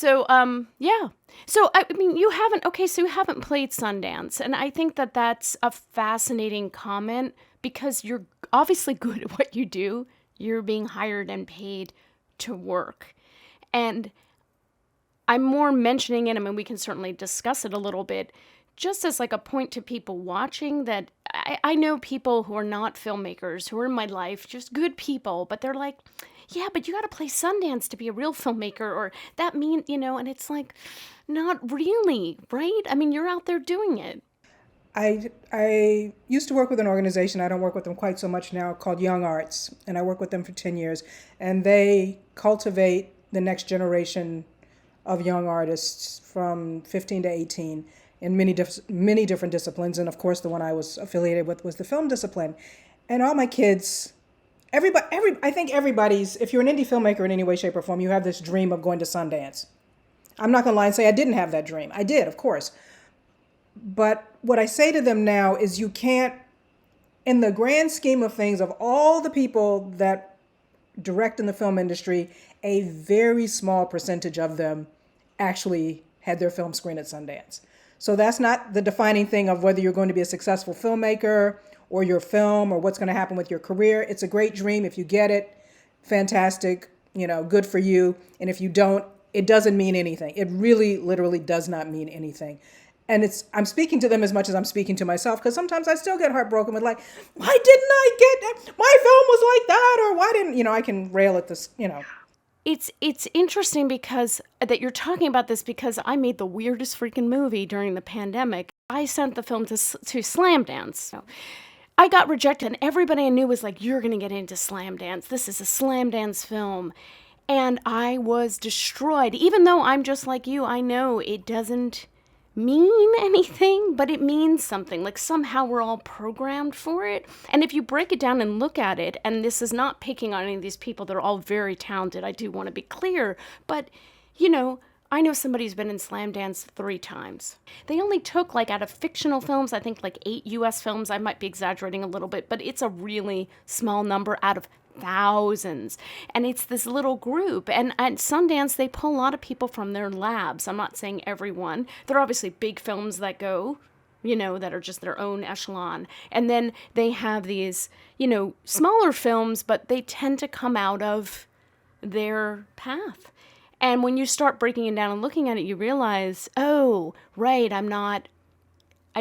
Yeah. So, I mean, so you haven't played Sundance. And I think that that's a fascinating comment because you're obviously good at what you do. You're being hired and paid to work. And I'm more mentioning it. I mean, we can certainly discuss it a little bit just as like a point to people watching that I know people who are not filmmakers who are in my life, just good people, but they're like, yeah, but you got to play Sundance to be a real filmmaker, or that mean, and it's like, not really, right? I mean, you're out there doing it. I used to work with an organization. I don't work with them quite so much now, called Young Arts, and I worked with them for 10 years. And they cultivate the next generation of young artists from 15 to 18 in many different disciplines. And of course, the one I was affiliated with was the film discipline. And all my kids, I think everybody's, if you're an indie filmmaker in any way, shape, or form, you have this dream of going to Sundance. I'm not going to lie and say I didn't have that dream. I did, of course. But what I say to them now is you can't, in the grand scheme of things, of all the people that direct in the film industry, a very small percentage of them actually had their film screened at Sundance. So that's not the defining thing of whether you're going to be a successful filmmaker or your film or what's going to happen with your career. It's a great dream. If you get it, fantastic, good for you. And if you don't, it doesn't mean anything. It really, literally does not mean anything. And I'm speaking to them as much as I'm speaking to myself, because sometimes I still get heartbroken with like, why didn't I get, my film was like that, or why didn't, I can rail at this. It's interesting because that you're talking about this because I made the weirdest freaking movie during the pandemic. I sent the film to Slam Dance. So I got rejected, and everybody I knew was like, "You're gonna get into Slam Dance. This is a Slam Dance film." And I was destroyed. Even though I'm just like you, I know it doesn't mean anything, but it means something. Like somehow we're all programmed for it. And if you break it down and look at it, and this is not picking on any of these people, they're all very talented. I do want to be clear, but I know somebody who's been in Slam Dance 3 times. They only took, like, out of fictional films, I think like 8 US films. I might be exaggerating a little bit, but it's a really small number out of thousands. And it's this little group. And at Sundance, they pull a lot of people from their labs. I'm not saying everyone. There are obviously big films that go, that are just their own echelon. And then they have these, smaller films, but they tend to come out of their path. And when you start breaking it down and looking at it, you realize, oh, right, I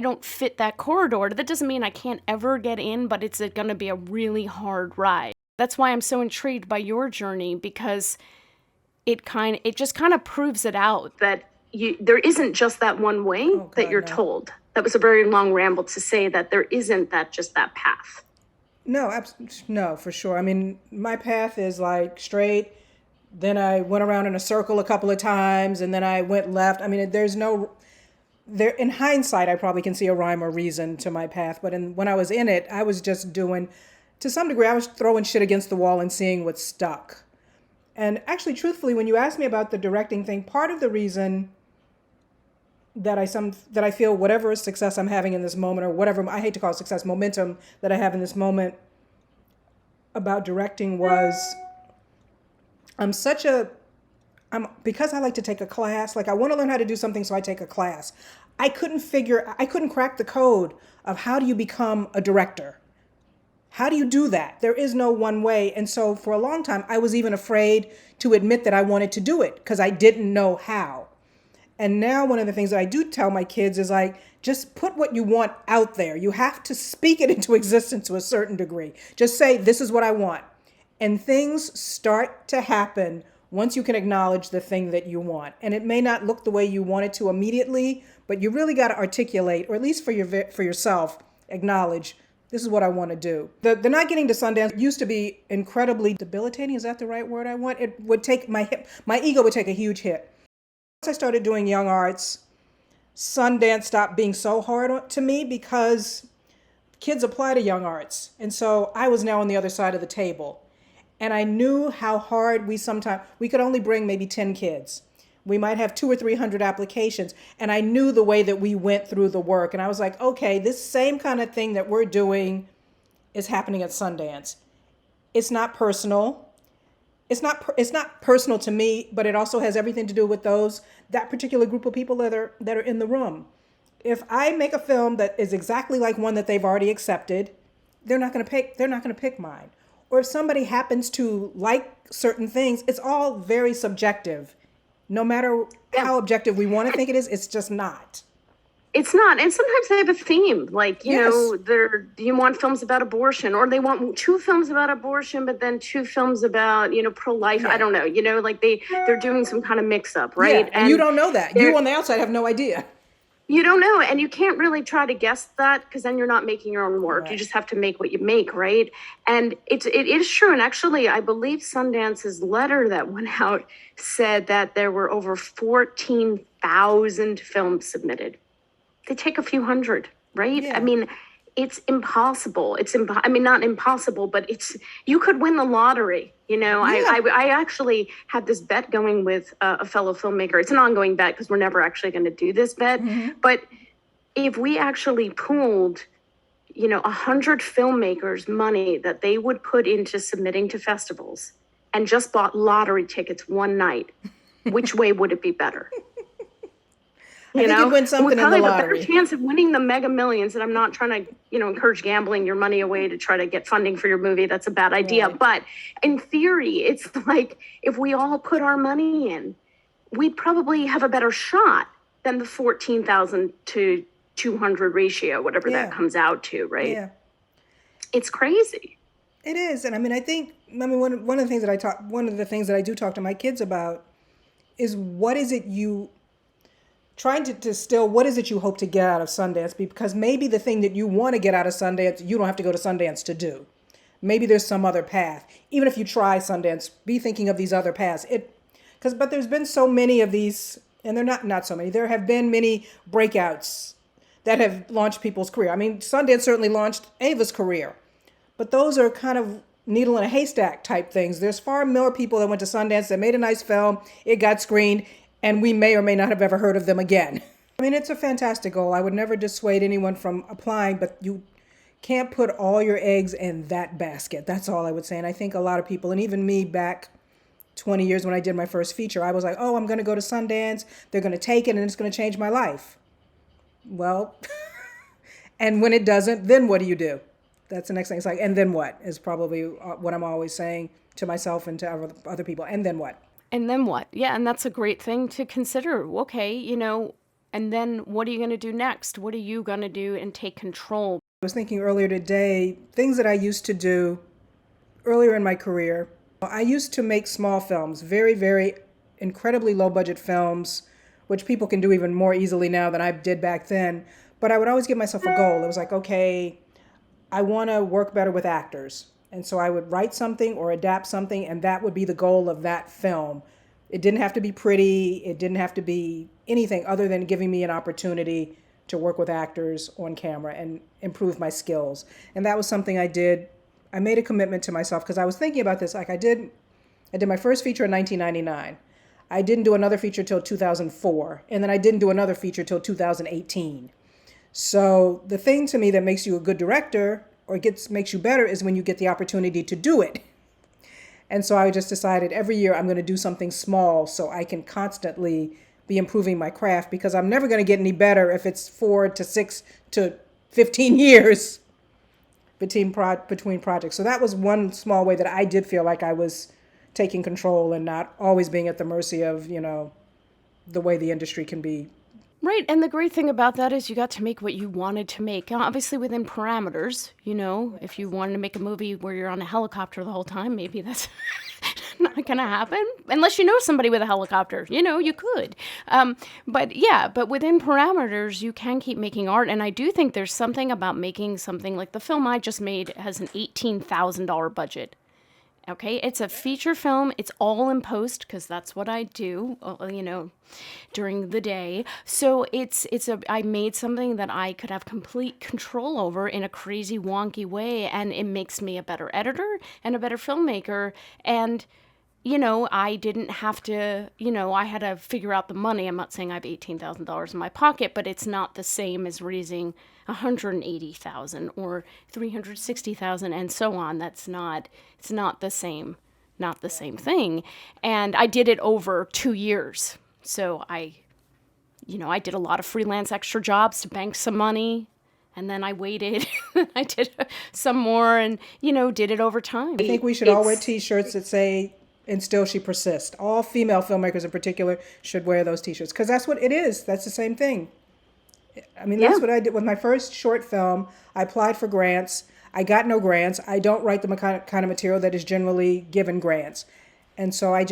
don't fit that corridor. That doesn't mean I can't ever get in, but it's going to be a really hard ride. That's why I'm so intrigued by your journey, because it just kind of proves it out that there isn't just that one way that you're told. That was a very long ramble to say that there isn't just that path. No, for sure. I mean, my path is like straight. Then I went around in a circle a couple of times, and then I went left. I mean, in hindsight, I probably can see a rhyme or reason to my path. But when I was in it, I was just doing, to some degree, I was throwing shit against the wall and seeing what stuck. And actually, truthfully, when you asked me about the directing thing, part of the reason that I feel whatever success I'm having in this moment, or whatever, I hate to call it success, momentum that I have in this moment about directing was, because I like to take a class, like I want to learn how to do something, so I take a class. I couldn't crack the code of how do you become a director? How do you do that? There is no one way. And so for a long time, I was even afraid to admit that I wanted to do it because I didn't know how. And now one of the things that I do tell my kids is like, just put what you want out there. You have to speak it into existence to a certain degree. Just say, this is what I want. And things start to happen once you can acknowledge the thing that you want. And it may not look the way you want it to immediately, but you really got to articulate, or at least for yourself, acknowledge, this is what I want to do. The not getting to Sundance used to be incredibly debilitating. Is that the right word I want? It would take my ego would take a huge hit. Once I started doing young arts, Sundance stopped being so hard to me because kids apply to young arts. And so I was now on the other side of the table. And I knew how hard we could only bring maybe 10 kids. We might have 200 or 300 applications. And I knew the way that we went through the work. And I was like, okay, this same kind of thing that we're doing is happening at Sundance. It's not personal. it's not personal to me, but it also has everything to do with that particular group of people that are in the room. If I make a film that is exactly like one that they've already accepted, they're not going to pick mine. Or if somebody happens to like certain things, it's all very subjective. No matter Yeah. how objective we want to think it is, it's just not. It's not. And sometimes they have a theme, like, Yes. you want films about abortion, or they want two films about abortion, but then two films about, pro-life. Yeah. I don't know, like they're doing some kind of mix up, right? Yeah, and you don't know that. You on the outside have no idea. You don't know, and you can't really try to guess that, because then you're not making your own work. Right. You just have to make what you make, right? And it is true. And actually, I believe Sundance's letter that went out said that there were over 14,000 films submitted. They take a few hundred, right? Yeah. I mean, it's impossible. I mean, not impossible, but you could win the lottery. Yeah. I actually had this bet going with a fellow filmmaker. It's an ongoing bet because we're never actually going to do this bet. Mm-hmm. But if we actually pooled, 100 filmmakers' money that they would put into submitting to festivals and just bought lottery tickets one night, which way would it be better? I think you'd win something in the lottery. We probably have a better chance of winning the Mega Millions. And I'm not trying to, encourage gambling your money away to try to get funding for your movie. That's a bad idea. Right. But in theory, it's like if we all put our money in, we'd probably have a better shot than the 14,000 to 200 ratio, whatever Yeah. that comes out to, right? Yeah, It's crazy. it is. And I think one of the things that I do talk to my kids about is what is it you trying to distill, what is it you hope to get out of Sundance? Because maybe the thing that you want to get out of Sundance, you don't have to go to Sundance to do. Maybe there's some other path. Even if you try Sundance, be thinking of these other paths. But there's been so many of these, and they're not so many. There have been many breakouts that have launched people's career. I mean, Sundance certainly launched Ava's career, but those are kind of needle in a haystack type things. There's far more people that went to Sundance that made a nice film, it got screened, and we may or may not have ever heard of them again. I mean, it's a fantastic goal. I would never dissuade anyone from applying, but you can't put all your eggs in that basket. That's all I would say. And I think a lot of people, and even me back 20 years when I did my first feature, I was like, oh, I'm going to go to Sundance. They're going to take it and it's going to change my life. Well, and when it doesn't, then what do you do? That's the next thing. It's like, and then what is probably what I'm always saying to myself and to other people. And then what? And then what? Yeah, and that's a great thing to consider. Okay, and then what are you going to do next? What are you going to do and take control? I was thinking earlier today, things that I used to do earlier in my career. I used to make small films, very, very incredibly low budget films, which people can do even more easily now than I did back then. But I would always give myself a goal. It was like, okay, I want to work better with actors. And so I would write something or adapt something, and that would be the goal of that film. It didn't have to be pretty. It didn't have to be anything other than giving me an opportunity to work with actors on camera and improve my skills. And that was something I did. I made a commitment to myself because I was thinking about this. Like I did my first feature in 1999. I didn't do another feature till 2004. And then I didn't do another feature till 2018. So the thing to me that makes you a good director or makes you better is when you get the opportunity to do it. And so I just decided every year I'm going to do something small so I can constantly be improving my craft, because I'm never going to get any better if it's 4 to 6 to 15 years between projects. So that was one small way that I did feel like I was taking control and not always being at the mercy of, the way the industry can be. Right, and the great thing about that is you got to make what you wanted to make. Now, obviously within parameters, if you wanted to make a movie where you're on a helicopter the whole time, maybe that's not going to happen. Unless you know somebody with a helicopter, you could. But within parameters, you can keep making art. And I do think there's something about making something like the film I just made has an $18,000 budget. Okay, it's a feature film. It's all in post because that's what I do, during the day. So I made something that I could have complete control over in a crazy wonky way, and it makes me a better editor and a better filmmaker. And I didn't have to, I had to figure out the money. I'm not saying I have $18,000 in my pocket, but it's not the same as raising $180,000 or $360,000 and so on. It's not the same not the same thing. And I did it over 2 years. So I did a lot of freelance extra jobs to bank some money. And then I waited. I did some more and, did it over time. I think we should all wear T-shirts that say, "And still she persists." All female filmmakers in particular should wear those T-shirts because that's what it is. That's the same thing. I mean, that's what I did with my first short film. I applied for grants. I got no grants. I don't write the kind of material that is generally given grants. And so I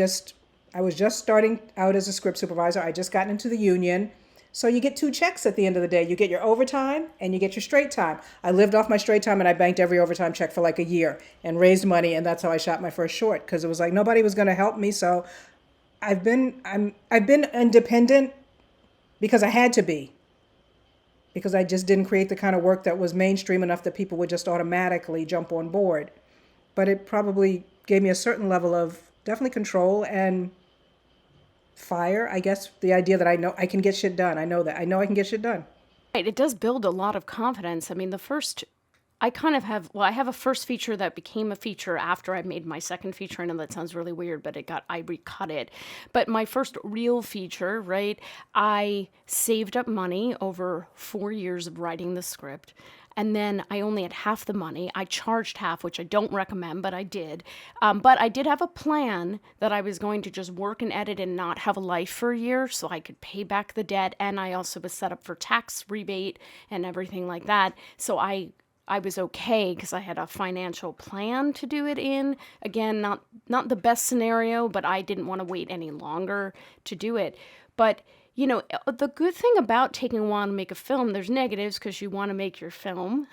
was just starting out as a script supervisor. I just gotten into the union. So you get 2 checks at the end of the day. You get your overtime and you get your straight time. I lived off my straight time and I banked every overtime check for like a year and raised money. And that's how I shot my first short because it was like nobody was going to help me. So I've been independent because I had to be. Because I just didn't create the kind of work that was mainstream enough that people would just automatically jump on board. But it probably gave me a certain level of definitely control and fire, I guess, the idea that I know I can get shit done. I know that. I know I can get shit done. Right. It does build a lot of confidence. I mean, I have a first feature that became a feature after I made my second feature. I know that sounds really weird, but I recut it. But my first real feature, right, I saved up money over 4 years of writing the script. And then I only had half the money. I charged half, which I don't recommend, but I did. But I did have a plan that I was going to just work and edit and not have a life for a year so I could pay back the debt. And I also was set up for tax rebate and everything like that. So I was okay because I had a financial plan to do it in. Again, not the best scenario, but I didn't want to wait any longer to do it. But the good thing about taking a while to make a film, there's negatives because you want to make your film.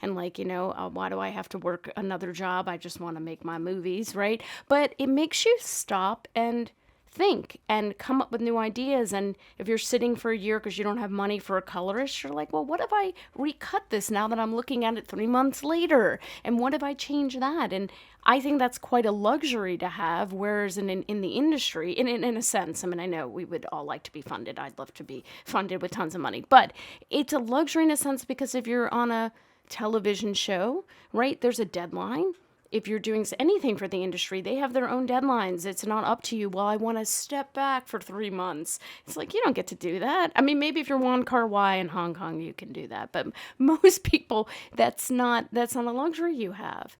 And why do I have to work another job? I just want to make my movies, right? But it makes you stop and think and come up with new ideas. And if you're sitting for a year because you don't have money for a colorist, you're like, well, what if I recut this now that I'm looking at it 3 months later? And what if I change that? And I think that's quite a luxury to have, whereas in the industry, in a sense, I mean, I know we would all like to be funded. I'd love to be funded with tons of money. But it's a luxury in a sense because if you're on a television show, right, there's a deadline. If you're doing anything for the industry, they have their own deadlines. It's not up to you. Well, I want to step back for 3 months. It's like, you don't get to do that. I mean, maybe if you're Wong Kar-wai in Hong Kong, you can do that. But most people, that's not a luxury you have.